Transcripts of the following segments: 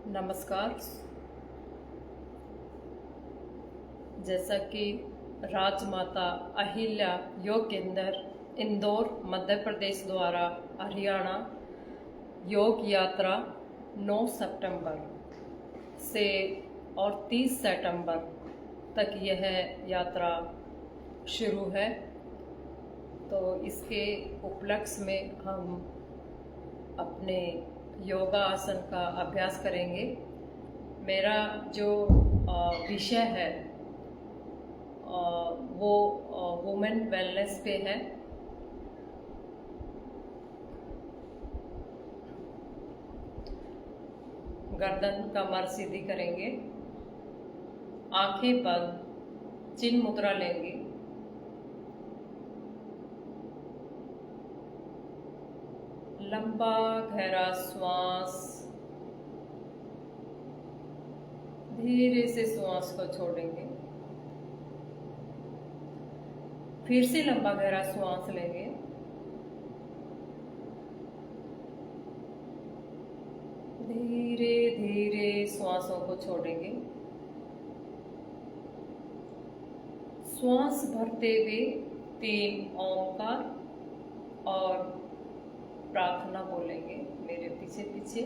नमस्कार। जैसा कि राजमाता अहिल्या योग केंद्र इंदौर मध्य प्रदेश द्वारा हरियाणा योग यात्रा 9 सितंबर से और 30 सितंबर तक यह यात्रा शुरू है, तो इसके उपलक्ष्य में हम अपने योगा आसन का अभ्यास करेंगे। मेरा जो विषय है वो वुमेन वेलनेस पे है। गर्दन कमर सीधी करेंगे, आंखें बंद, चिन्ह मुद्रा लेंगे। लंबा गहरा श्वास, धीरे से श्वास को छोड़ेंगे। फिर से लंबा गहरा श्वास लेंगे, धीरे धीरे श्वासों को छोड़ेंगे। श्वास भरते हुए 3 ओंकार और प्रार्थना बोलेंगे मेरे पीछे पीछे।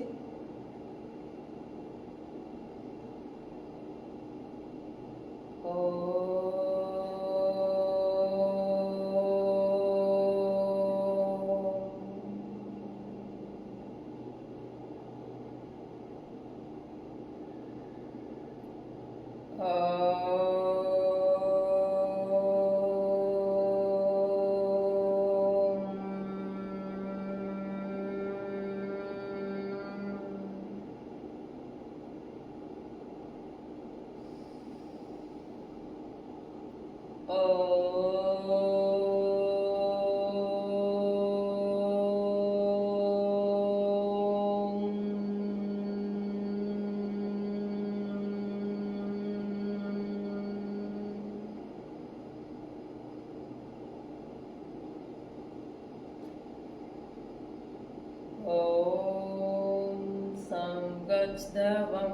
संगच्छध्वं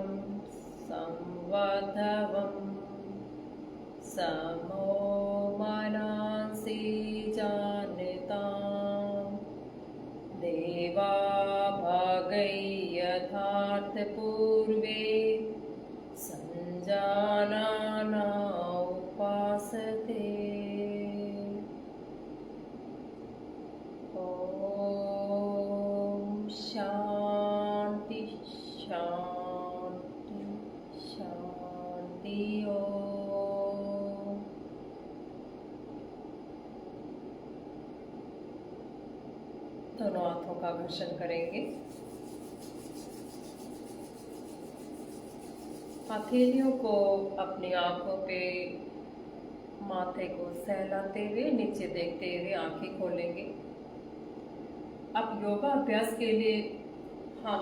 संवद्धवं समो मनांसि जानितां देवा भागै यथार्थपूर्वे संजानाना उपासते। शांति शांति शांति। ओम। दोनों हाथों का घर्षण करेंगे। हथेलियों को अपनी आंखों पे माथे को सहलाते हुए नीचे देखते हुए आंखें खोलेंगे। अब योगा अभ्यास के लिए हम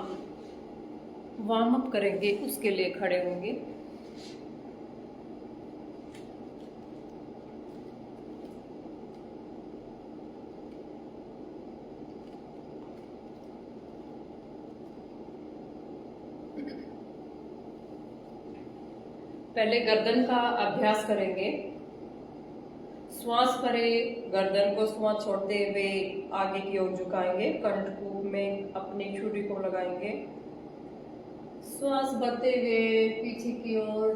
वार्म अप करेंगे, उसके लिए खड़े होंगे। पहले गर्दन का अभ्यास करेंगे। श्वास भरे गर्दन को श्वास छोड़ते हुए आगे की ओर झुकाएंगे। कंठकूप में अपनी छुरी को लगाएंगे। श्वास भरते हुए पीछे की ओर,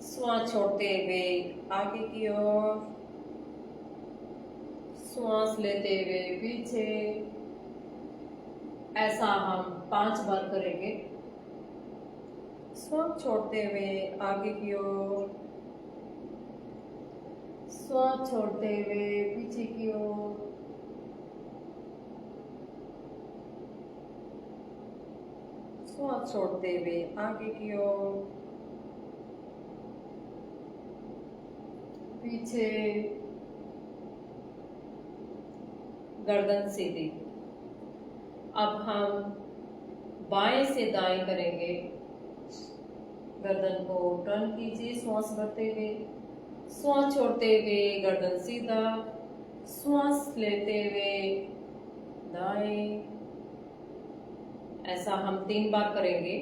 श्वास छोड़ते हुए आगे की ओर, श्वास लेते हुए पीछे। ऐसा हम 5 बार करेंगे। श्वास छोड़ते हुए आगे की ओर, श्वास छोड़ते हुए पीछे की ओर, श्वास छोड़ते हुए आगे की ओर, पीछे, गर्दन सीधी। अब हम बाएं से दाएं करेंगे। गर्दन को टर्न कीजिए श्वास भरते हुए, श्वास छोड़ते हुए गर्दन सीधा, श्वास लेते हुए दाएं, ऐसा हम 3 बार करेंगे।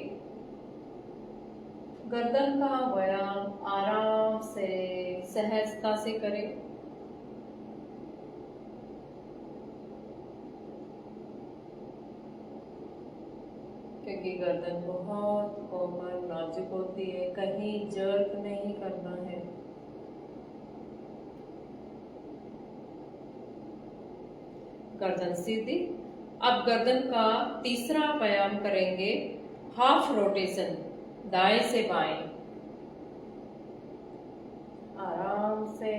गर्दन का व्यायाम आराम से सहजता से करें। क्योंकि गर्दन बहुत कोमल नाजुक होती है, कहीं जर्क नहीं करना है। गर्दन सीधी। अब गर्दन का तीसरा व्यायाम करेंगे, हाफ रोटेशन, दाएं से बाएं। आराम से।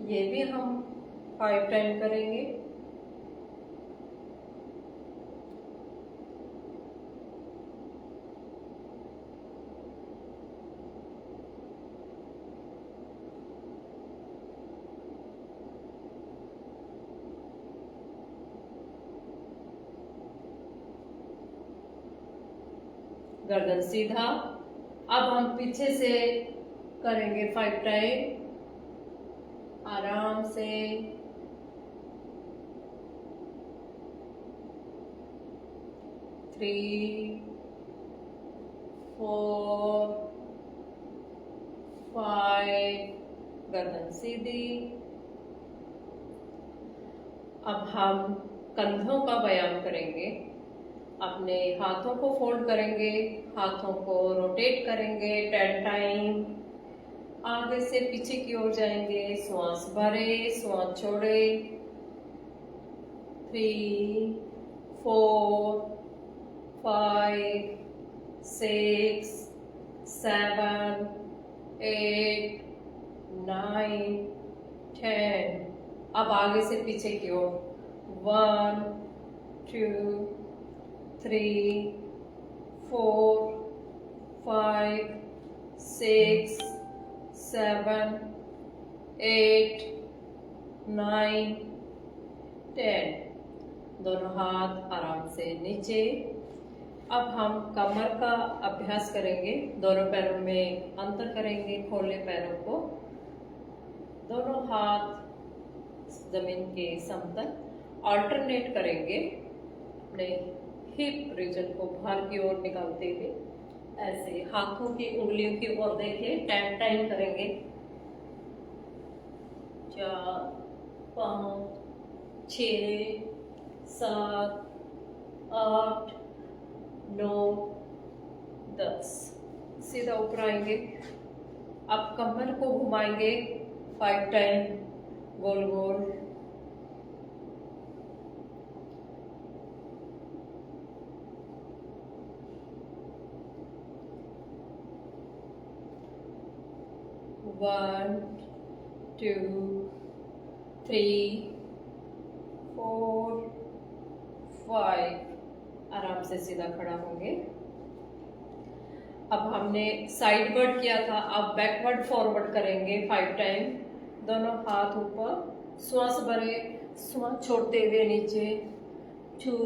ये भी हम 5 टाइम करेंगे। गर्दन सीधा। अब हम पीछे से करेंगे 5 टाइम। आराम से। 3, 4, 5। गर्दन सीधी। अब हम कंधों का व्यायाम करेंगे। अपने हाथों को फोल्ड करेंगे, हाथों को रोटेट करेंगे 10 टाइम। आगे से पीछे की ओर जाएंगे, श्वास भरे, श्वास छोड़े। 3, 4, 5, 6, 7, 8, 9, 10। अब आगे से पीछे की ओर 1, 2, 3, 4, 5, 6, 7, 8, 9, 10। दोनों हाथ आराम से नीचे। अब हम कमर का अभ्यास करेंगे। दोनों पैरों में अंतर करेंगे, खोले पैरों को। दोनों हाथ जमीन के समतल। अल्टरनेट करेंगे, अपने हिप रीजन को बाहर की ओर निकालते हुए ऐसे हाथों की उंगलियों की ओर देखें। 10 टाइम करेंगे। 4, 5, 6, 7, 8, 9, 10। सीधा ऊपर आएंगे। अब कमर को घुमाएंगे 5 टाइम गोल गोल। वन, 2, 3, 4, 5। आराम से सीधा खड़ा होंगे। अब हमने साइडवर्ड किया था, अब बैकवर्ड फॉरवर्ड करेंगे 5 टाइम। दोनों हाथ ऊपर, श्वास भरे, श्वास छोड़ते हुए नीचे। 2,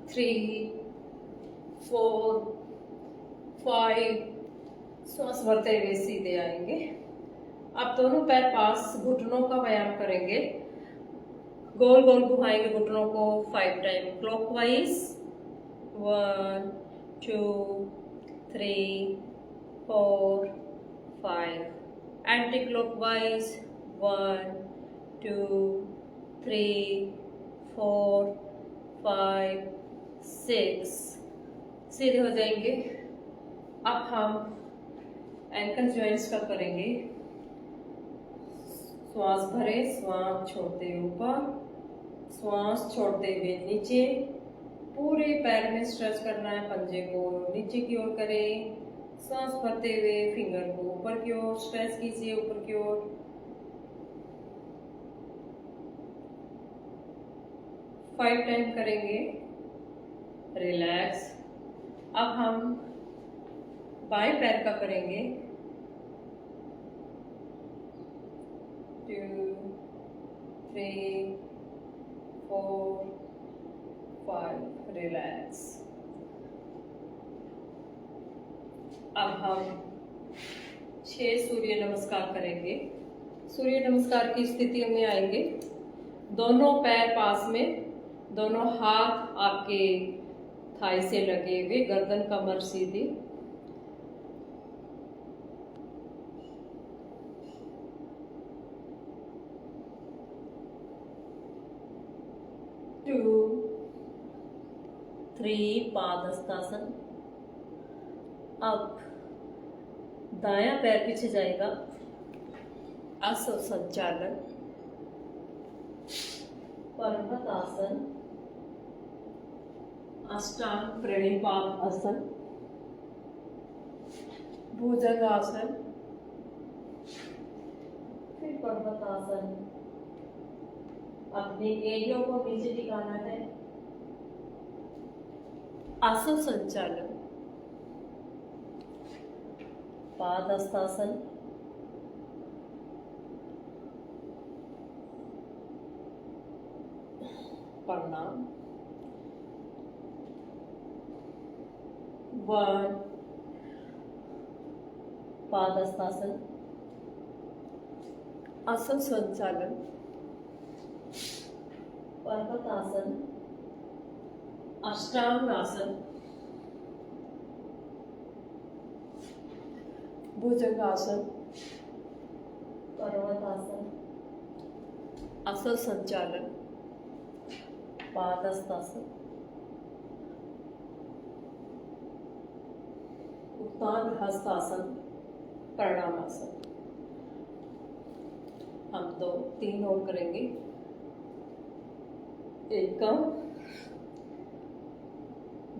3, 4, 5। श्वास भरते हुए सीधे आएंगे। अब दोनों पैर पास, घुटनों का व्यायाम करेंगे। गोल गोल घुमाएंगे घुटनों को 5 टाइम क्लॉकवाइज। 1, 2, 3, 4, 5। Anti clockwise 1, 2, 3, 4, 5, 6। सीधे हो जाएंगे। अब हम एंकल जॉइंट्स का करेंगे। श्वास भरे, श्वास छोड़ते ऊपर, श्वास छोड़ते हुए नीचे। पूरे पैर में स्ट्रेच करना है, पंजे को नीचे की ओर करें। श्वास भरते हुए फिंगर को ऊपर की ओर स्ट्रेच कीजिए, ऊपर की ओर। 5 टाइम करेंगे। रिलैक्स। अब हम बाएं पैर का करेंगे। 2, 3, 4, 5। रिलैक्स। अब हम 6 सूर्य नमस्कार करेंगे। सूर्य नमस्कार की स्थिति में आएंगे। दोनों पैर पास में, दोनों हाथ आपके थाई से लगे हुए, गर्दन कमर सीधी। Two, three, Padahastasana. अब दायां पैर पीछे जाएगा, आसन संचालन, पर्वत आसन, अष्टांग प्रणिपात आसन, भुजंग आसन, फिर पर्वत आसन। अपने एड़ियों को नीचे टिकाना है, आसन संचालन, पादहस्तासन, प्रणाम। 1, पादहस्तासन, आसन संचालन, पर्वत आसन, अष्टांग आसन, भुजंग आसन, पर्वत आसन, आसन संचालन, पादहस्तासन, उत्तान हस्तासन, प्रणामासन। हम 2, 3 और करेंगे। एकम,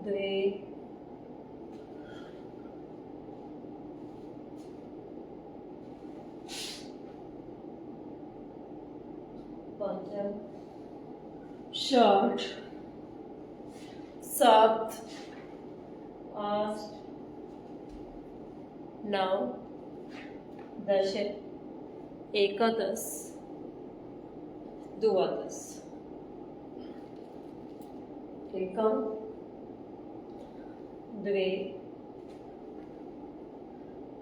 द्वे, पंचम, षष्ठ, सप्त, अष्ट, नव, दश, एकादश, द्वादश। एकम, द्वे,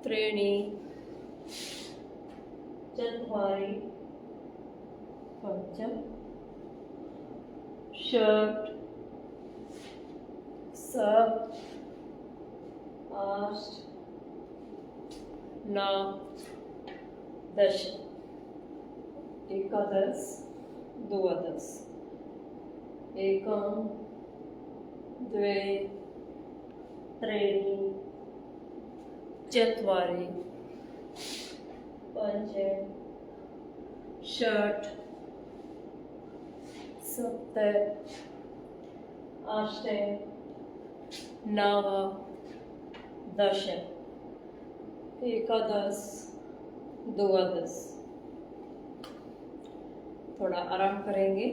त्रीणि, चत्वारि, पंच, षट्, सप्त, अष्ट, नव, दश, एकादश, द्वादश। एकम, द्वे, त्रीणि, चत्वारि, पंच, षट्, सप्त, अष्ट, नव, दश, एकादश, द्वादश। थोड़ा आराम करेंगे,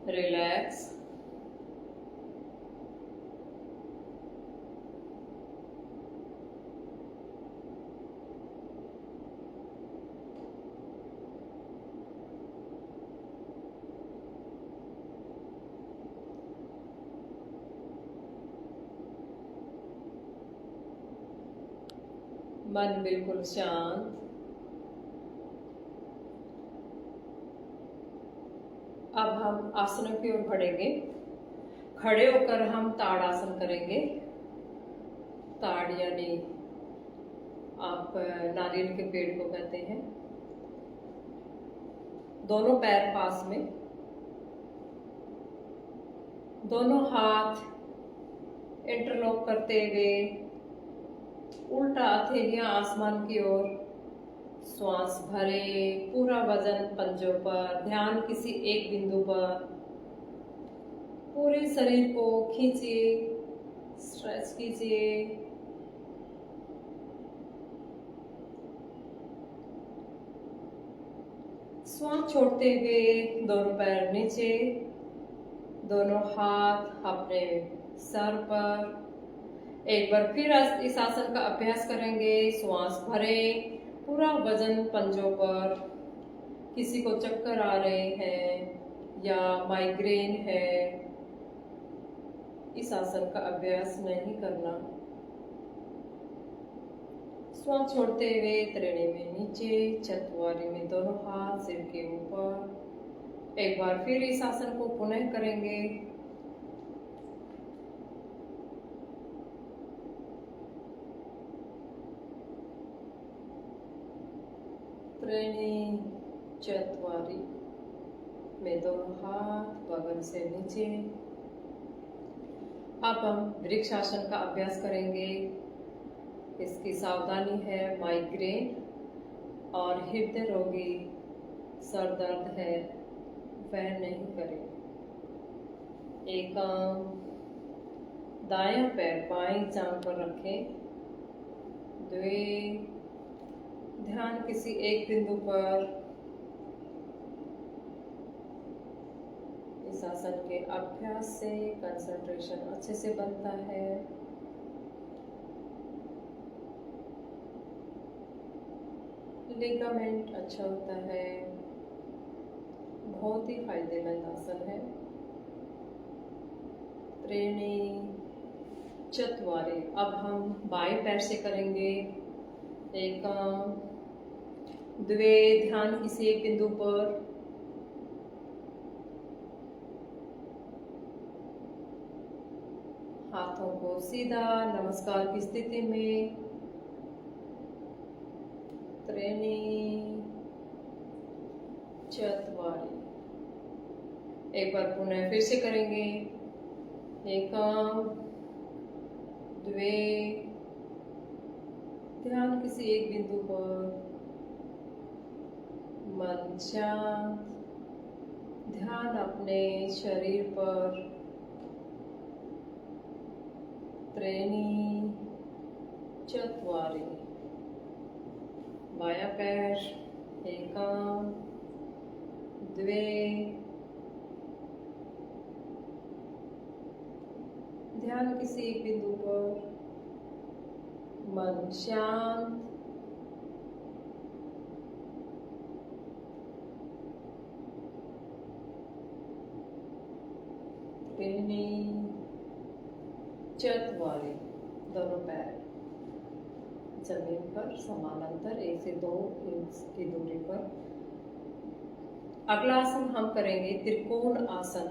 रिलैक्स। मन बिल्कुल शांत। अब हम आसनों की ओर बढ़ेंगे। खड़े होकर हम ताड़ासन करेंगे। ताड़ यानी आप नारियल के पेड़ को कहते हैं। दोनों पैर पास में, दोनों हाथ इंटरलॉक करते हुए उल्टा हथेलियां आसमान की ओर, श्वास भरे, पूरा वजन पंजों पर, ध्यान किसी एक बिंदु पर, पूरे शरीर को खींचिए, स्ट्रेच कीजिए। श्वास छोड़ते हुए दोनों पैर नीचे, दोनों हाथ अपने सर पर। एक बार फिर इस आसन का अभ्यास करेंगे। श्वास भरे, पूरा वजन पंजों पर। किसी को चक्कर आ रहे हैं या माइग्रेन है, इस आसन का अभ्यास नहीं करना। श्वास छोड़ते हुए त्रिणी में नीचे, चतवारी में दोनों हाथ सिर के ऊपर, एक बार फिर इस आसन को पुनः करेंगे। त्रीणि चत्वारि में दोनों हाथ बगल से नीचे। अब हम वृक्षासन का अभ्यास करेंगे। इसकी सावधानी है, माइग्रेन और हृदय रोगी सर दर्द है वह नहीं करें। एक दायां पैर बाईं जांघ पर रखें। ध्यान किसी एक बिंदु पर। इस आसन के अभ्यास से कंसंट्रेशन अच्छे से बनता है। लिगामेंट अच्छा होता है। बहुत ही फायदेमंद आसन है। त्रीणि चत्वारि। अब हम बाएं पैर से करेंगे। एक द्वे, ध्यान किसी एक बिंदु पर। हाथों को सीधा नमस्कार की स्थिति में। त्रीणि चत्वारि। एक बार पुनः फिर से करेंगे। एक द्वे, ध्यान किसी एक बिंदु पर। मन शांत, ध्यान अपने शरीर पर। त्रीणि चत्वारि। बायां पैर। एक द्वे, ध्यान किसी एक बिंदु पर। मन शांत, त्रीणि चत्वारि। दोनों पैर जमीन पर समानांतर 1 से 2 इंच की दूरी पर। अगला आसन हम करेंगे त्रिकोण आसन।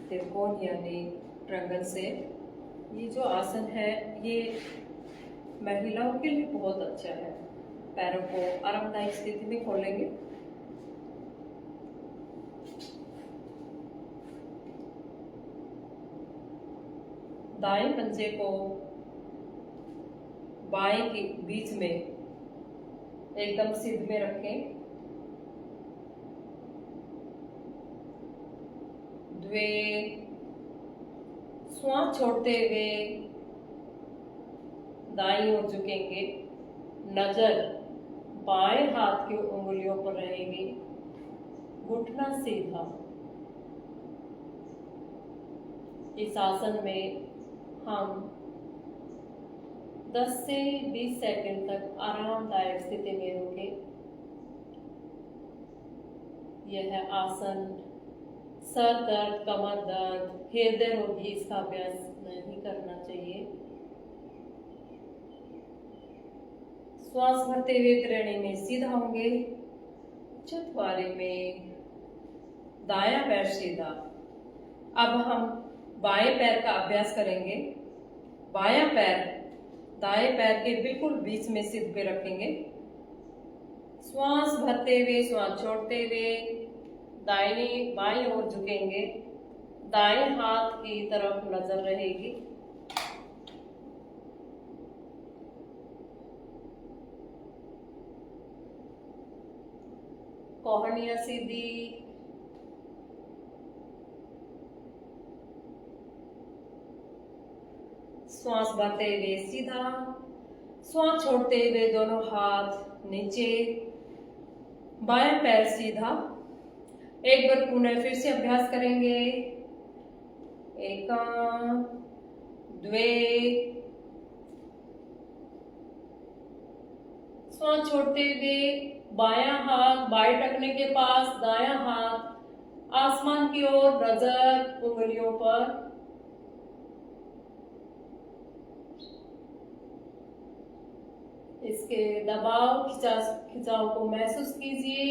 त्रिकोण यानी ट्रायंगल से। ये जो आसन है ये महिलाओं के लिए बहुत अच्छा है। पैरों को आरामदायक स्थिति में खोलेंगे। दाएं पंजे को बाएं के बीच में एकदम सिद्ध में रखें। द्वे, श्वास छोड़ते हुए दाईं ओर झुकेंगे। नजर बाएं हाथ की उंगलियों पर रहेगी। घुटना सीधा। इस आसन में हम 10 से 20 सेकंड तक आरामदायक स्थिति में रुके। यह आसन सर दर्द, कमर दर्द, हृदय रोगी इसका अभ्यास नहीं करना चाहिए। श्वास भरते हुए त्रीणि में सीधा होंगे। चत्वारि में दायां पैर सीधा। अब हम बाएं पैर का अभ्यास करेंगे। बायां पैर दाएं पैर के बिल्कुल बीच में सिद्ध पे रखेंगे। श्वास भरते हुए, श्वास छोड़ते हुए दाहिनी बाईं ओर झुकेंगे। दाएं हाथ की तरफ नजर रहेगी। कोहनियां सीधी। श्वास भरते हुए सीधा, श्वास छोड़ते हुए दोनों हाथ नीचे, बायां पैर सीधा। एक बार पुनः फिर से अभ्यास करेंगे। एक द्वे, श्वास छोड़ते हुए बायां हाथ बाएं टखने के पास, दायां हाथ आसमान की ओर, नजर उंगलियों पर। इसके दबाव खिंचाव को महसूस कीजिए।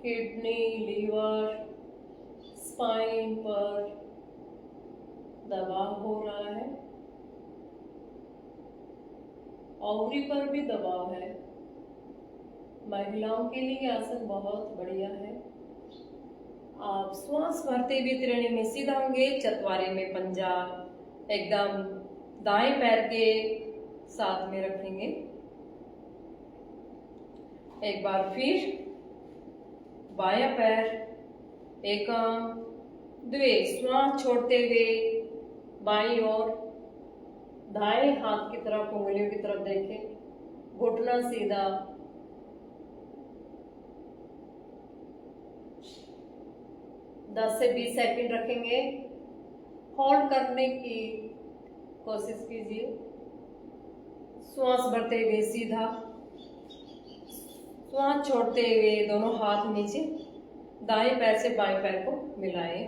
किडनी, लीवर, स्पाइन पर दबाव हो रहा है, ओवरी पर भी दबाव है। महिलाओं के लिए आसन बहुत बढ़िया है। आप श्वास भरते हुए त्रिणी में सीधा होंगे, चतवारी में पंजा एकदम दाएं पैर के साथ में रखेंगे। एक बार फिर बायां पैर, एकम द्वे, श्वास छोड़ते हुए बाईं ओर, दाएं हाथ की तरफ, उंगलियों की तरफ देखें, घुटना सीधा। 10 से 20 सेकंड रखेंगे। होल्ड करने की कोशिश कीजिए। श्वास भरते हुए सीधा, श्वास छोड़ते हुए दोनों हाथ नीचे, दाएं पैर से बाएं पैर को मिलाएं।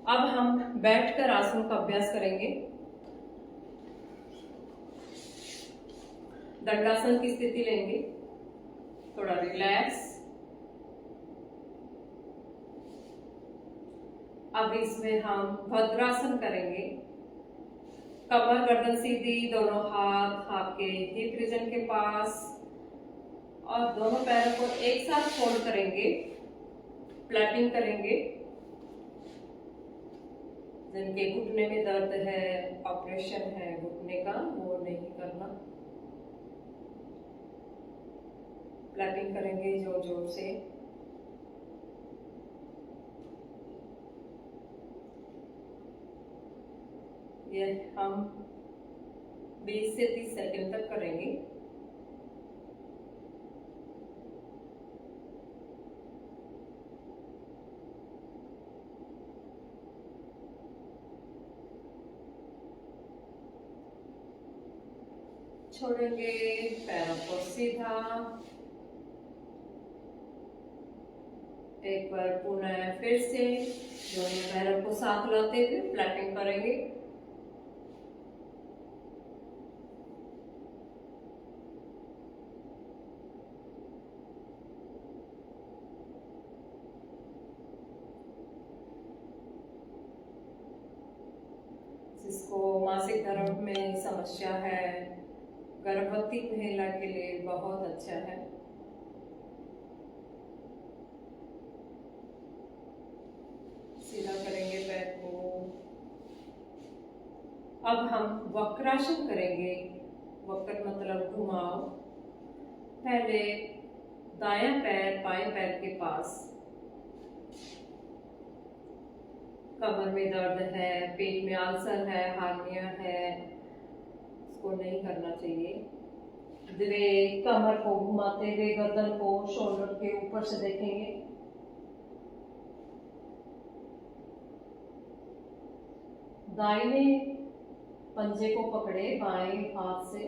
अब हम बैठकर आसन का अभ्यास करेंगे। दंडासन की स्थिति लेंगे, थोड़ा रिलैक्स। अब इसमें हम भद्रासन करेंगे। कमर गर्दन सीधी, दोनों हाथ आपके हिप रीजन के पास, और दोनों पैरों को एक साथ फोल्ड करेंगे, फ्लैपिंग करेंगे। जिनके घुटने में दर्द है, ऑपरेशन है घुटने का, वो नहीं करना। फ्लैपिंग करेंगे जोर जोर से। ये हम 20 से 30 सेकंड तक करेंगे। छोड़ेंगे पैरों को सीधा। एक बार पुनः फिर से दोनों पैरों को साथ लाते हुए फ्लैपिंग करेंगे। जिसको मासिक धर्म में समस्या है, गर्भवती महिला के लिए बहुत अच्छा है। सीधा करेंगे पैर को। अब हम वक्रासन करेंगे। वक्र मतलब घुमाव। पहले दायां पैर बाएं पैर के पास। कमर में दर्द है, पेट में अल्सर है, हार्निया है, इसको नहीं करना चाहिए। द्वे, कमर को घुमाते हुए गर्दन को शोल्डर के ऊपर से देखेंगे। दाहिने पंजे को पकड़े बाएं हाथ से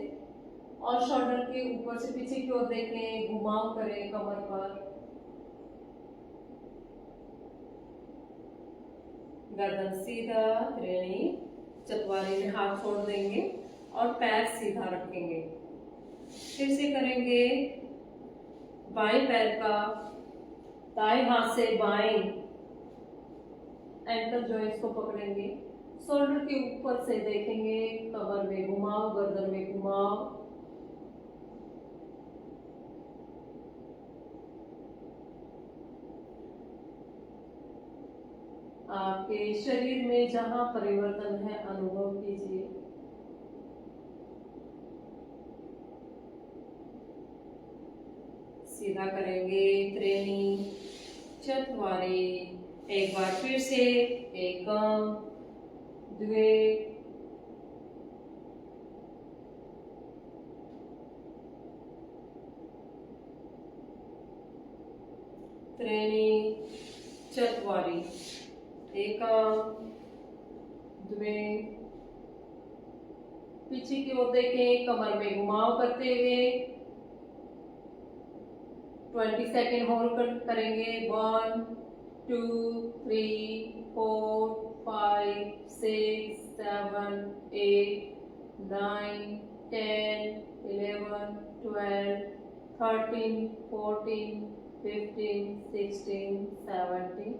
और शोल्डर के ऊपर से पीछे की ओर देखें, घुमाव करें कमर पर। गर्दन सीधा, त्रिणी, चतवारी में हाथ छोड़ देंगे और पैर सीधा रखेंगे। फिर से करेंगे बाएं पैर का दाएं हाथ से बाएं एंकल जॉइंट्स को पकड़ेंगे, शोल्डर के ऊपर से देखेंगे, कमर में घुमाव, गर्दन में घुमाव। आपके शरीर में जहां परिवर्तन है अनुभव कीजिए। सीधा करेंगे त्रिणी, चतवारी। एक बार फिर से, एकम, द्वे, त्रिणी, चतवारी। एकम, द्वे, पीछे की ओर देखें, कमर में घुमाव करते हुए 20 सेकेंड होल्ड करेंगे। 1 2 3 4 5 6 7 8 9 10 11 12 13 14 15, 16, 17,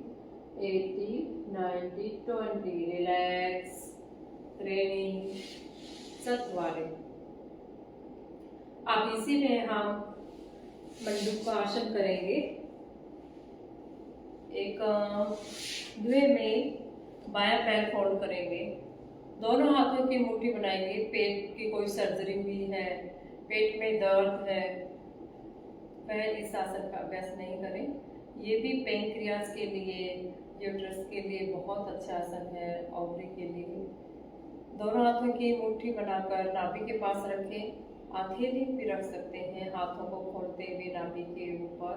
18, 19, 20. रिलैक्स, ट्रेनिंग, चतवारे। अब इसी में हम मंडूक का आसन करेंगे। एक दुए में बायां पैर फोल्ड करेंगे, दोनों हाथों की मुट्ठी बनाएंगे। पेट की कोई सर्जरी हुई है, पेट में दर्द है, वह इस आसन का अभ्यास नहीं करें। ये भी पैंक्रियास के लिए, यूट्रस के लिए बहुत अच्छा आसन है, ओवरी के लिए। दोनों हाथों की मुट्ठी बनाकर नाभि के पास रखें। हथेली भी रख सकते हैं, हाथों को खोलते हुए नाभि के ऊपर,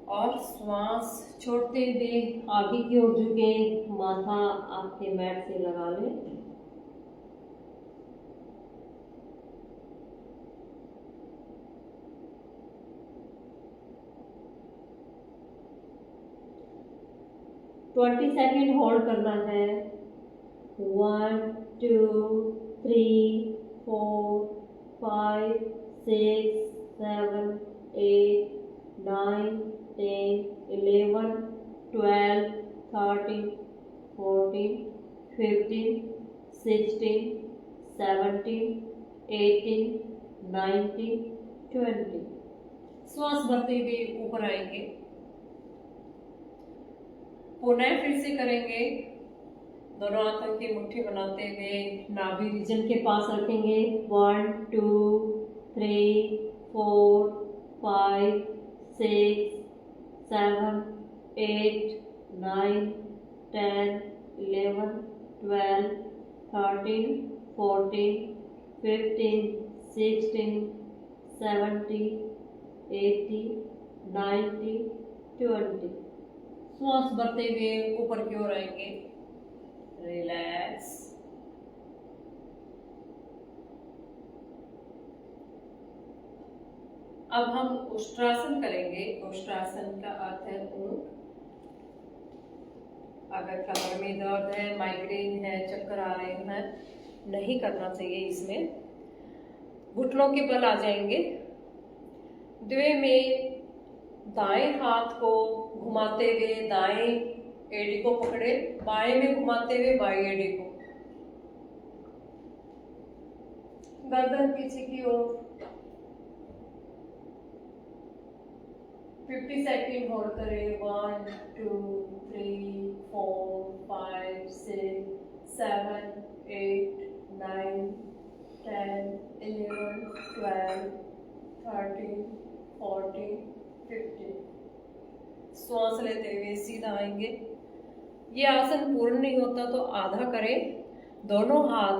और श्वास छोड़ते हुए आगे की ओर झुके, माथा आपके मैट से लगा लें। ट्वेंटी सेकेंड होल्ड करना है। 1, 2, 3, 4, 5, 6, 7, 8, 9, 10, 11, 12, 13, 14, 15, 16, 17, 18, 19, 20। श्वास भरते हुए ऊपर आएंगे। पुनः फिर से करेंगे। दोनों हाथों की मुट्ठी बनाते हुए नाभि रीजन के पास रखेंगे। 1, 2, 3, 4, 5, 6, 7, 8, 9, 10, 11, 12, 13, 14, 15, 16, 17, 18, 19, 20। श्वास भरते हुए ऊपर की ओर आएंगे। रिलैक्स। अब हम उष्ट्रासन करेंगे। उष्ट्रासन का अर्थ है ऊंट। अगर कमर में दर्द है, माइग्रेन है, चक्कर आ रहे हैं, नहीं करना चाहिए इसमें। घुटनों के बल आ जाएंगे। द्वे में दाएं हाथ को घुमाते हुए दाएं एड़ी को पकड़े, बाएं में घुमाते हुए बाएं एड़ी को, गर्दन पीछे की ओर। 50 सेकेंड होल्ड करें। 1, 2, 3, 4, 5, 6, 7, 8, 9, 10, 11, 12, 13, 14, 15। श्वास लेते हुए सीधा आएंगे। ये आसन पूर्ण नहीं होता तो आधा करें। दोनों हाथ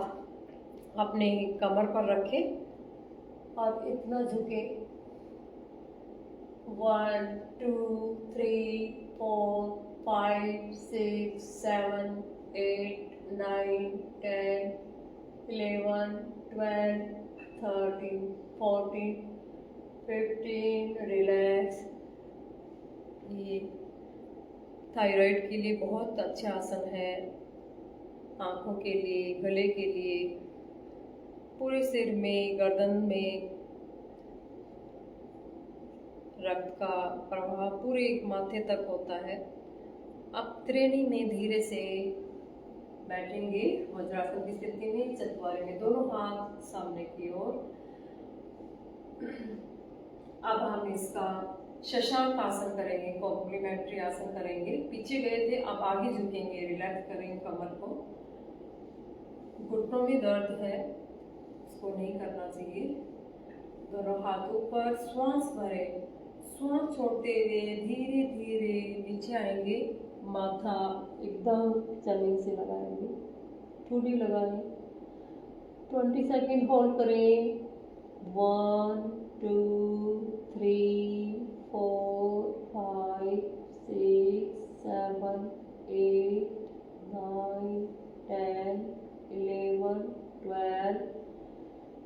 अपने कमर पर रखें और इतना झुके। 1, 2, 3, 4, 5, 6, 7, 8, 9, 10, 11, 12, 13, 14, 15। रिलैक्स। ये थायराइड के लिए बहुत अच्छा आसन है, आंखों के लिए, गले के लिए, पूरे सिर में, गर्दन में रक्त का प्रवाह पूरे माथे तक होता है। अब त्रिणी में धीरे से बैठेंगे वज्रासन की स्थिति में, चतवारे में, दोनों हाथ सामने की ओर। अब हम इसका शशांक आसन करेंगे, कॉम्प्लीमेंट्री आसन करेंगे। पीछे गए थे, अब आगे झुकेंगे, रिलैक्स करेंगे कमर को। घुटनों में दर्द है, इसको नहीं करना चाहिए। दोनों हाथों पर श्वास भरें। श्वास छोड़ते हुए धीरे धीरे नीचे आएंगे। माथा एकदम जमीन से लगाएंगे, ठुड्डी लगाएं। 20 सेकेंड होल्ड करें। 1, 2, 3, 4, 5, 6, 7, 8, 9, 10, 11, 12,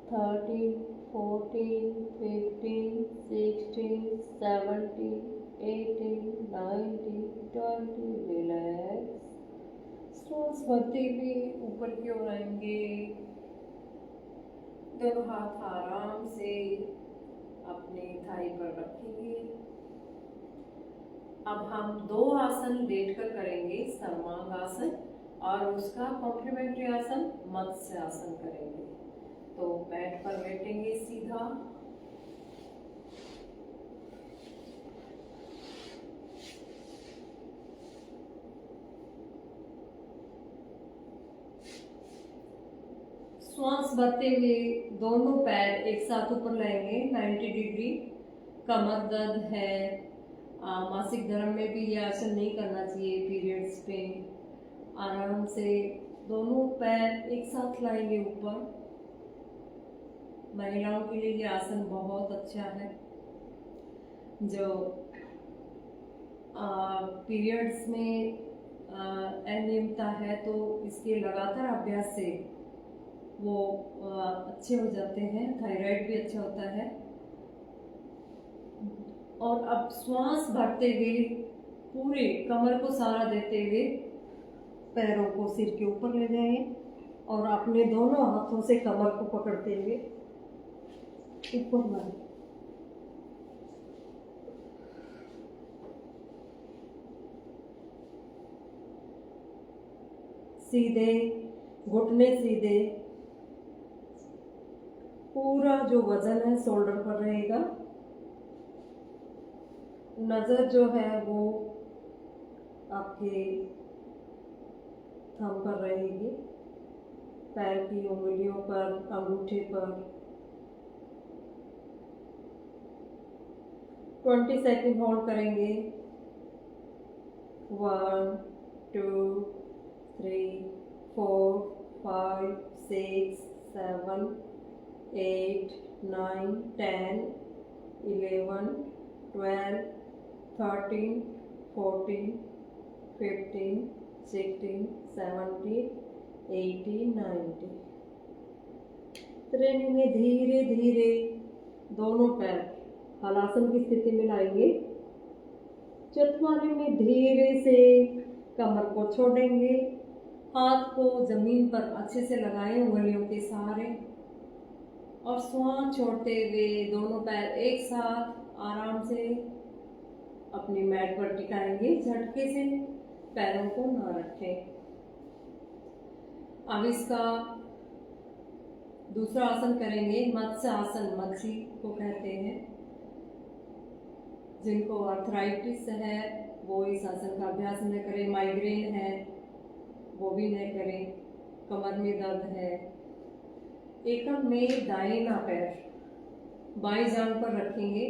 13, 14, 15, 16, 17, 18, 19, 20। रिलैक्स। श्वास भरते हुए ऊपर की ओर आएंगे। दोनों हाथ आराम से अपने थाई पर रखेंगे। अब हम दो आसन लेटकर करेंगे, सर्वांग आसन और उसका कॉम्प्लीमेंट्री आसन मत्स्य आसन करेंगे। तो मैट पर लेटेंगे सीधा, श्वास भरते हुए दोनों पैर एक साथ ऊपर लाएंगे 90 डिग्री। कमर दर्द है, मासिक धर्म में भी ये आसन नहीं करना चाहिए, पीरियड्स पे आराम से दोनों पैर एक साथ लाएंगे ऊपर। महिलाओं के लिए ये आसन बहुत अच्छा है। जो पीरियड्स में अनियमितता है तो इसके लगातार अभ्यास से वो अच्छे हो जाते हैं, थायराइड भी अच्छा होता है। और अब श्वास भरते हुए पूरे कमर को सहारा देते हुए पैरों को सिर के ऊपर ले जाएं और अपने दोनों हाथों से कमर को पकड़ते हुए ऊपर लाएं। सीधे घुटने सीधे, पूरा जो वजन है शोल्डर पर रहेगा। नजर जो है वो आपके थंब पर रहेगी, पैर की उंगलियों पर, अंगूठे पर। 20 सेकंड होल्ड करेंगे। 1 2 3 4 5 6 7 8 9 10 11 12 13 14 15 16 17 18 19। ट्रेनिंग में धीरे धीरे दोनों पैर हलासन की स्थिति में लाएंगे। चतुर्माने में धीरे से कमर को छोड़ेंगे, हाथ को जमीन पर अच्छे से लगाएं उंगलियों के सहारे और श्वास छोड़ते हुए दोनों पैर एक साथ आराम से अपनी मैट पर टिकाएंगे। झटके से पैरों को ना रखें। अब इसका दूसरा आसन करेंगे, मत्स्य आसन। मच्छी को कहते हैं। जिनको आर्थराइटिस है वो इस आसन का अभ्यास न करें, माइग्रेन है वो भी न करें, कमर में दर्द है। एकम में दाहिना पैर बाएं जांघ पर रखेंगे,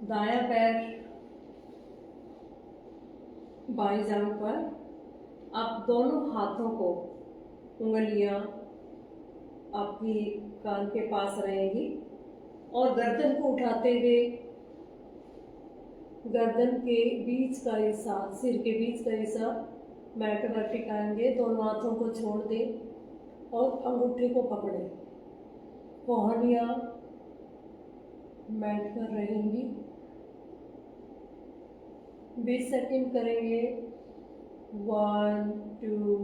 दायां पैर बाएं जांघ पर। अब दोनों हाथों को उंगलियां आपकी कान के पास रहेंगी और गर्दन को उठाते हुए गर्दन के बीच का हिस्सा, सिर के बीच का हिस्सा मैट पर टिकाएंगे। दोनों हाथों को छोड़ दें और अंगूठे को पकड़ें। कोहनियां मैट पर रहेंगी। 20 सेकंड करेंगे। 1 2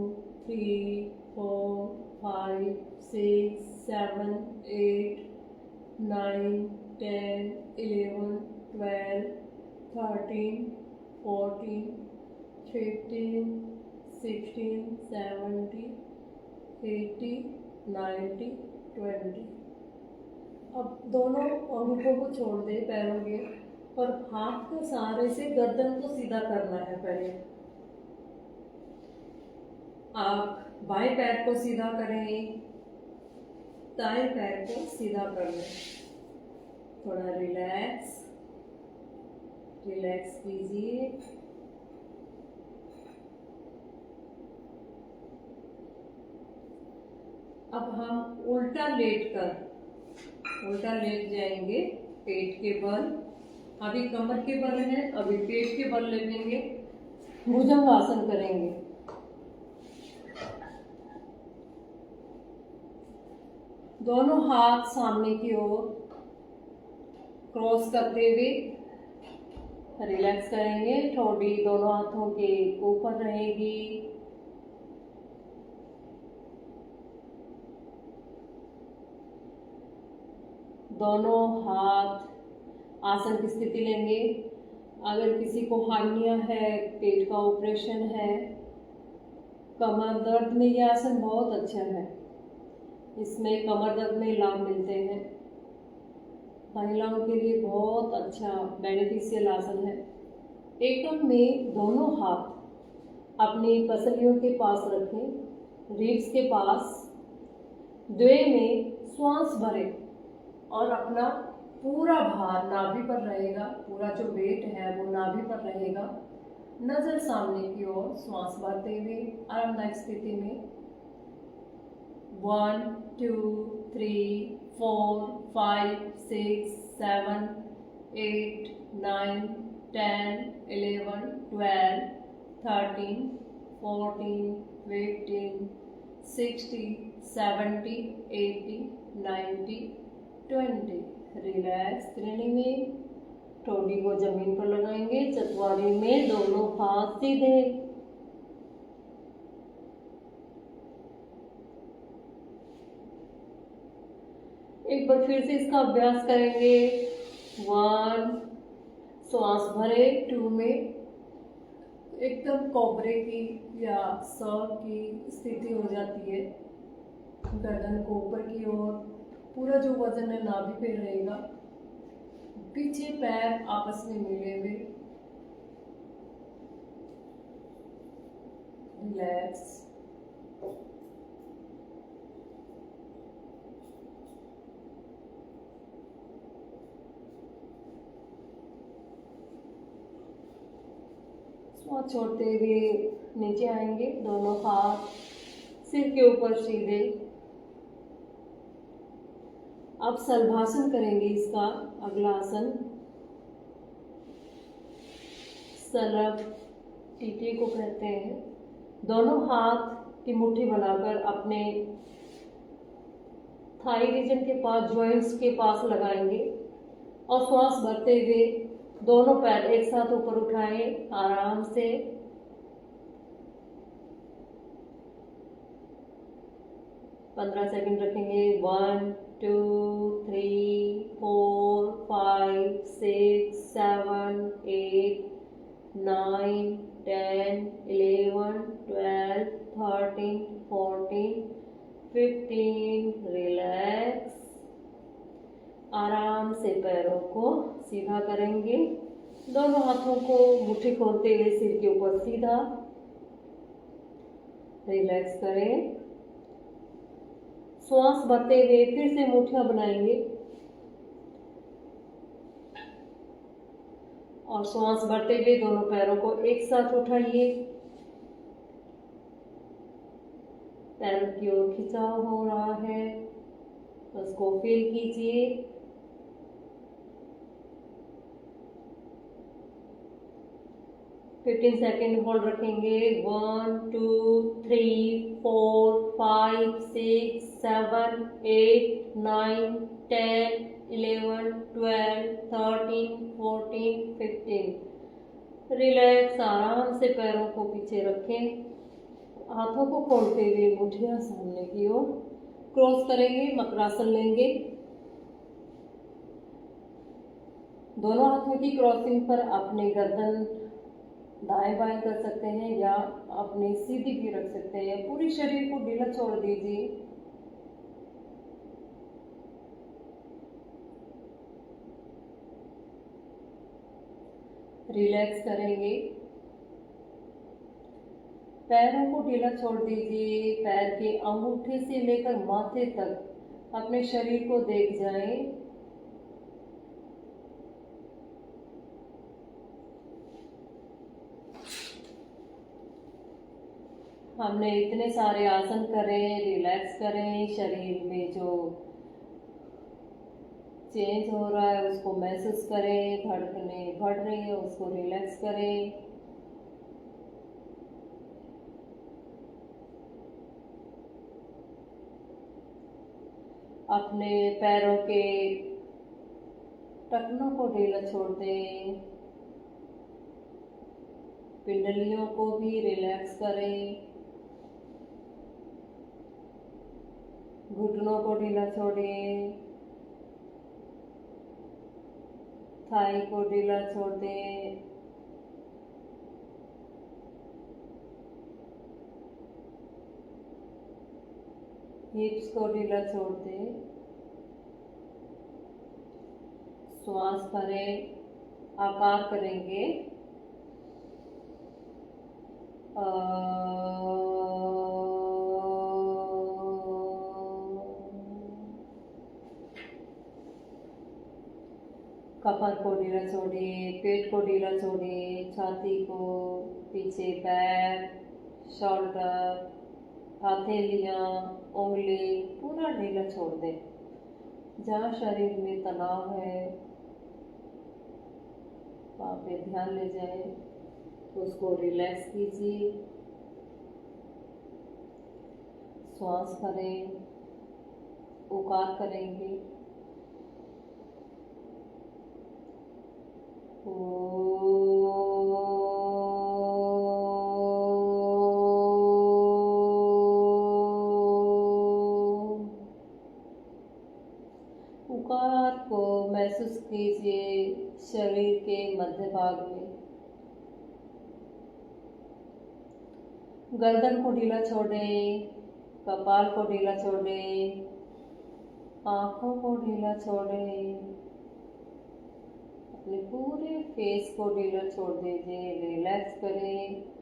3 4 5 6 7 8 9 10 11 12 13 14 15 16 17 18 19 20। अब दोनों अंगूठों को छोड़ दें पैरों के और हाथ के सहारे से गर्दन को सीधा करना है। पहले आप बाएं पैर को सीधा करें, दाएं पैर को सीधा कर लें। थोड़ा रिलैक्स कीजिए। अब हम उल्टा लेट जाएंगे पेट के बल। अभी कमर के बल है, अभी पेट के बल लेंगे। भुजंग आसन करेंगे। दोनों हाथ सामने की ओर क्रॉस करते हुए रिलैक्स करेंगे। ठोड़ी दोनों हाथों के ऊपर रहेगी। दोनों हाथ आसन की स्थिति लेंगे। अगर किसी को हार्निया है, पेट का ऑपरेशन है, कमर दर्द में ये आसन बहुत अच्छा है। इसमें कमर दर्द में लाभ मिलते हैं। महिलाओं के लिए बहुत अच्छा बेनिफिशियल आसन है। एकम में दोनों हाथ अपनी पसलियों के पास रखें, रिब्स के पास। द्वे में श्वास भरें और अपना पूरा भार नाभि पर रहेगा। पूरा जो वेट है वो नाभि पर रहेगा। नजर सामने की ओर श्वास भरते हुए आरामदायक स्थिति में 1 2 3 4 5 6 7 8 9 10 11 12 13 14 15 16 17 18 19 20। रिलैक्स। त्रिणी में ठोडी को जमीन पर लगाएंगे। चतवारी में दोनों हाथ सीधे। एक बार फिर से इसका अभ्यास करेंगे। 1, श्वास भरे। 2 में एकदम कोबरे की या स की स्थिति हो जाती है। गर्दन को ऊपर की ओर, पूरा जो वजन है नाभि पे रहेगा। पीछे पैर आपस में मिले हुए। रिलैक्स। श्वास छोड़ते हुए नीचे आएंगे। दोनों हाथ सिर के ऊपर सीधे। अब सलभासन करेंगे। इसका अगला आसन सलभ टीटी को कहते हैं। दोनों हाथ की मुट्ठी बनाकर अपने थाई रीजन के पास, जॉइंट्स के पास लगाएंगे और श्वास भरते हुए दोनों पैर एक साथ ऊपर उठाएं। आराम से 15 सेकंड रखेंगे। 1 2 3 4 5 6 7 8 9 10 11 12 13 14 15। रिलैक्स। आराम से पैरों को सीधा करेंगे। दोनों हाथों को मुट्ठी खोलते हुए सिर के ऊपर सीधा। रिलैक्स करें। श्वास भरते हुए फिर से मुट्ठियां बनाएंगे और श्वास भरते हुए दोनों पैरों को एक साथ उठाइए। पैरों की ओर खिंचाव हो रहा है, उसको फील कीजिए। फिफ्टीन सेकेंड होल्ड रखेंगे। 1 2 3 4 5 6 7 8 9 10 11 12 13 14 15। रिलैक्स। आराम से पैरों को पीछे रखें। हाथों को खोलते हुए मुट्ठियां सामने की ओर क्रॉस करेंगे। मकरासन लेंगे। दोनों हाथों की क्रॉसिंग पर अपने गर्दन दाएं बाएं कर सकते हैं या अपनी सीधी भी रख सकते हैं। पूरी शरीर को ढीला छोड़ दीजिए। रिलैक्स करेंगे। पैरों को ढीला छोड़ दीजिए। पैर के अंगूठे से लेकर माथे तक अपने शरीर को देख जाएं। हमने इतने सारे आसन करें। रिलैक्स करें। शरीर में जो चेंज हो रहा है उसको महसूस करें। धड़कनें बढ़ रही है उसको रिलैक्स करें। अपने पैरों के टखनों को ढीला छोड़ दें। पिंडलियों को भी रिलैक्स करें। घुटनों को ढीला छोड़ें। थाई को ढीला छोड़ दें। हिप्स को ढीला छोड़ दें। श्वास भरें, आकार करेंगे। कमर को ढीला छोड़िए, पेट को ढीला छोड़िए, छाती को, पीछे बैक, शोल्डर, हथेलियाँ, उंगली पूरा ढीला छोड़ दें। जहाँ शरीर में तनाव है वहाँ पे ध्यान ले जाए, उसको रिलैक्स कीजिए। श्वास भरें, उकार करेंगे। उकार को महसूस कीजिए शरीर के मध्य भाग में। गर्दन को ढीला छोड़ें, कपाल को ढीला छोड़ें, आंखों को ढीला छोड़ें, अपने पूरे फेस को ढीला छोड़ दीजिए, रिलैक्स करें।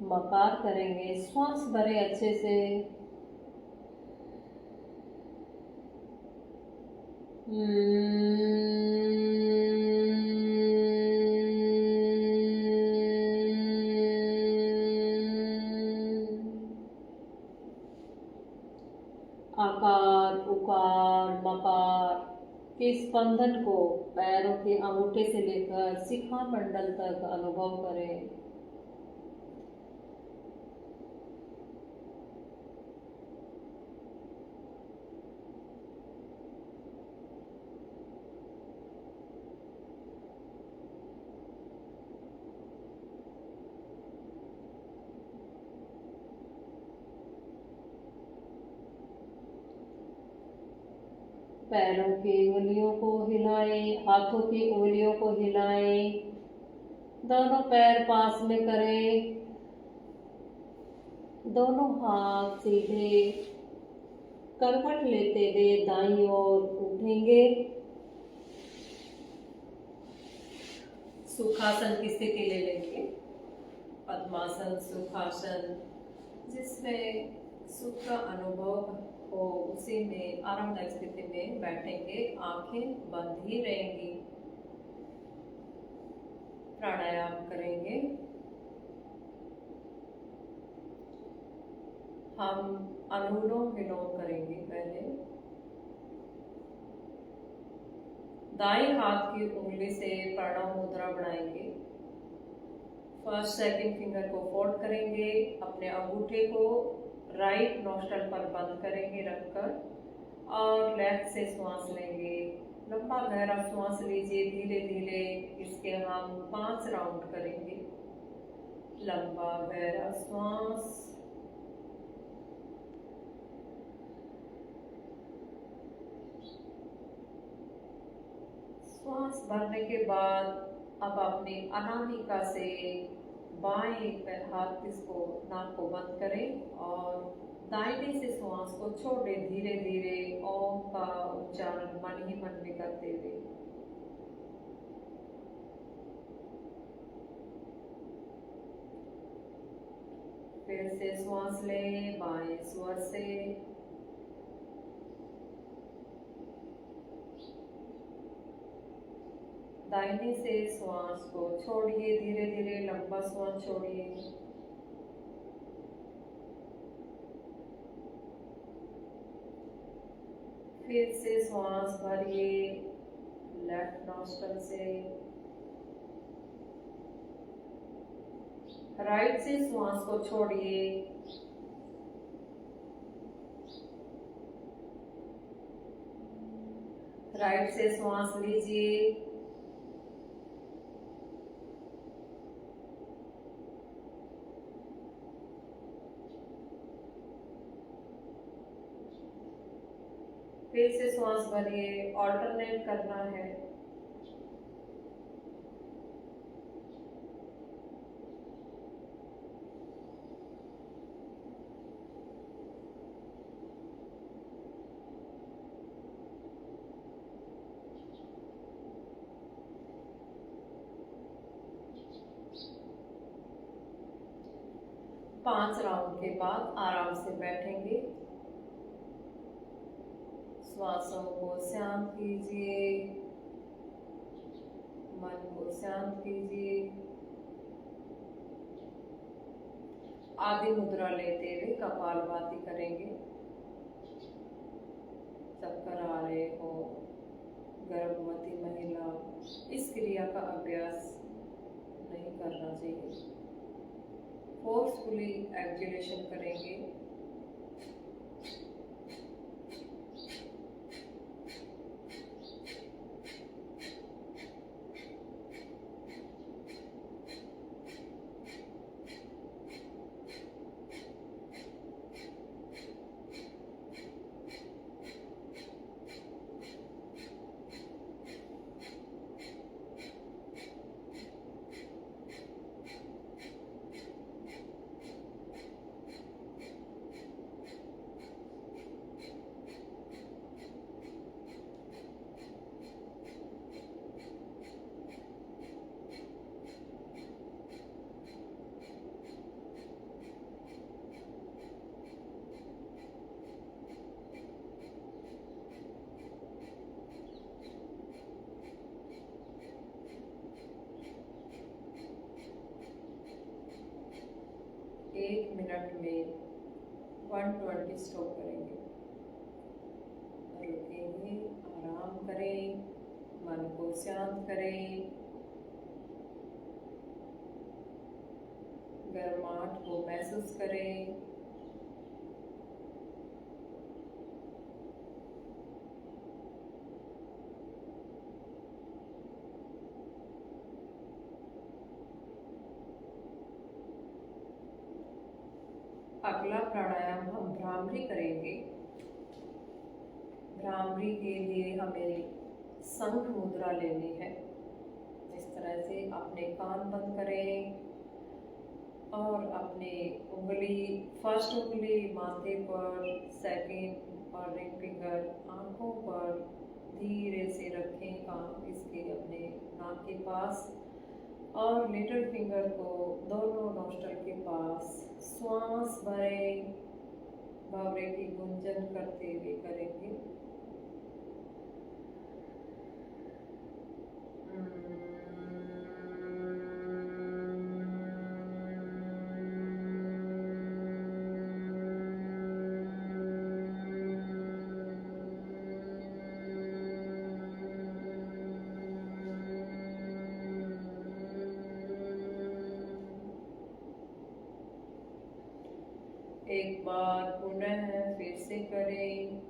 मकार करेंगे, श्वास भरें अच्छे से। आकार, उकार, मकार के स्पंदन को पैरों के अंगूठे से लेकर शिखा मंडल तक अनुभव करें। पैरों की उंगलियों को हिलाएं, हाथों की उंगलियों को हिलाएं, दोनों पैर पास में करें, दोनों हाथ सीधे करवट लेते हुए दाईं ओर उठेंगे। सुखासन की स्थिति ले लेंगे। पद्मासन, सुखासन, जिसमें सुख का अनुभव हो उसी में आरामदायक स्थिति में बैठेंगे। आंखें बंद ही रहेंगी। प्राणायाम करेंगे। हम अनुलोम विलोम करेंगे। पहले दाएं हाथ की उंगली से प्रणव मुद्रा बनाएंगे। फर्स्ट सेकंड फिंगर को फोल्ड करेंगे। अपने अंगूठे को राइट नोस्ट्रल पर बंद करेंगे रखकर, और लेफ्ट से श्वास लेंगे। लंबा गहरा श्वास लीजिए धीरे धीरे। इसके हम 5 राउंड करेंगे। लंबा गहरा श्वास, श्वास भरने के बाद अब अपनी अनामिका से बाएं हाथ इसको नाक को बंद करें और दाहिने से श्वास को छोड़ें धीरे धीरे। ओम का उच्चारण मन ही मन में करते हुए। फिर से श्वास लें बाएं स्वर से। दाहिने से श्वास को छोड़िए धीरे धीरे। लंबा श्वास छोड़िए। फिर से श्वास भरिए लेफ्ट नॉस्ट्रल से। राइट से श्वास को छोड़िए। राइट से श्वास लीजिए। फिर से श्वास भरिए, ऑल्टरनेट करना है। पांच राउंड के बाद आराम से बैठेंगे। श्वासों को शांत कीजिए, मन को शांत कीजिए। आदि मुद्रा लेते हुए कपालभाति करेंगे। चक्कर आ रहे हो, गर्भवती महिला इस क्रिया का अभ्यास नहीं करना चाहिए। फोर्सफुली एक्सहेलेशन करेंगे। एक मिनट में 120 स्टॉप करेंगे। रुकेंगे, आराम करें, मन को शांत करें, गर्माहट को महसूस करें। अगला प्राणायाम हम भ्रामरी करेंगे। भ्रामरी के लिए हमें शंख मुद्रा लेनी है। इस तरह से अपने कान बंद करें और अपने उंगली, फर्स्ट उंगली माथे पर, सेकंड और रिंग फिंगर आंखों पर धीरे से रखें, कान इसके अपने नाक के पास, और लिटिल फिंगर को दोनों नोस्ट्रल के पास। श्वास भरें, बावरे की गुंजन करते हुए करेंगे। एक बार पुनः फिर से करें।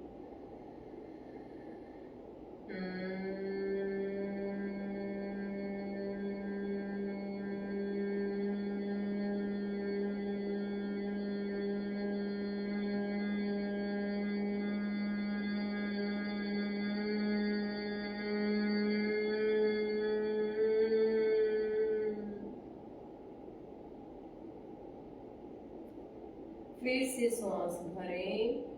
फिर से श्वास भरें।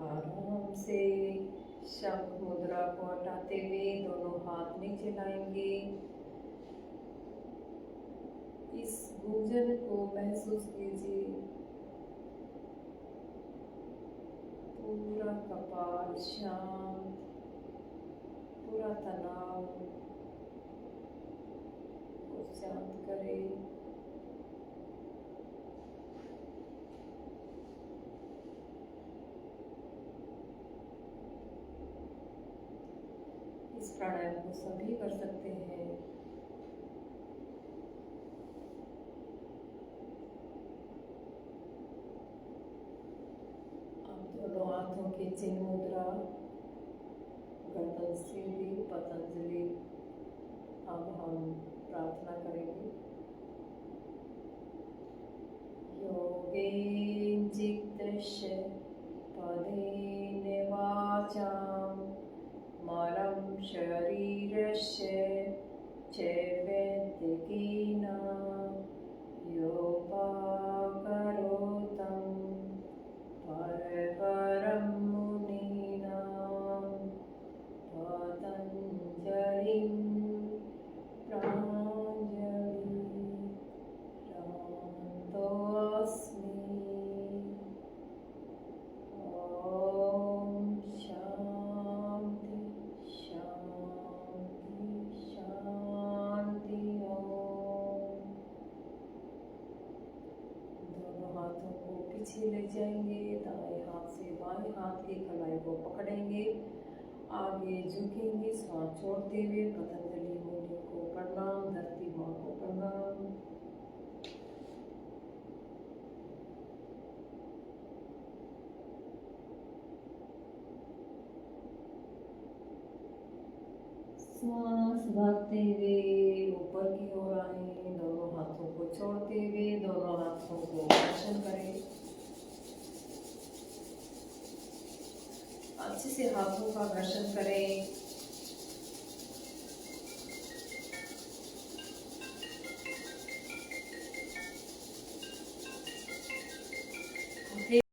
आराम से शंख मुद्रा को हटाते हुए दोनों हाथ नीचे लाएंगे। इस गुंजन को महसूस कीजिए। पूरा कपाल शांत, पूरा तनाव को शांत करें। इस प्राणायाम को सभी कर सकते हैं। अब दोनों हाथों की चिन्ह मुद्रा, गर्दन सीधी, पतंजलि। अब हम प्रार्थना करेंगे। योगेन चित्तस्य पदेन वाचां मलं शरीरस्य च वैद्यकेन योपाकरोतं परवरं मुनीनां पतञ्जलिं प्राञ्जलिरान्तोऽस्मि। ॐ शान्ति शान्ति शान्ति। दोनों हाथों को पीछे ले जाएंगे, दाएं हाथ से बाएं हाथ की कलाई को पकड़ेंगे, आगे झुकेंगे, श्वास छोड़ते हुए पतंजलि मुनि को प्रणाम, धरती माँ को प्रणाम। श्वास भरते हुए ऊपर की ओर आए, दोनों हाथों को छोड़ते हुए दोनों हाथों को घर्षण करें। अच्छे से हाथों का घर्षण करें।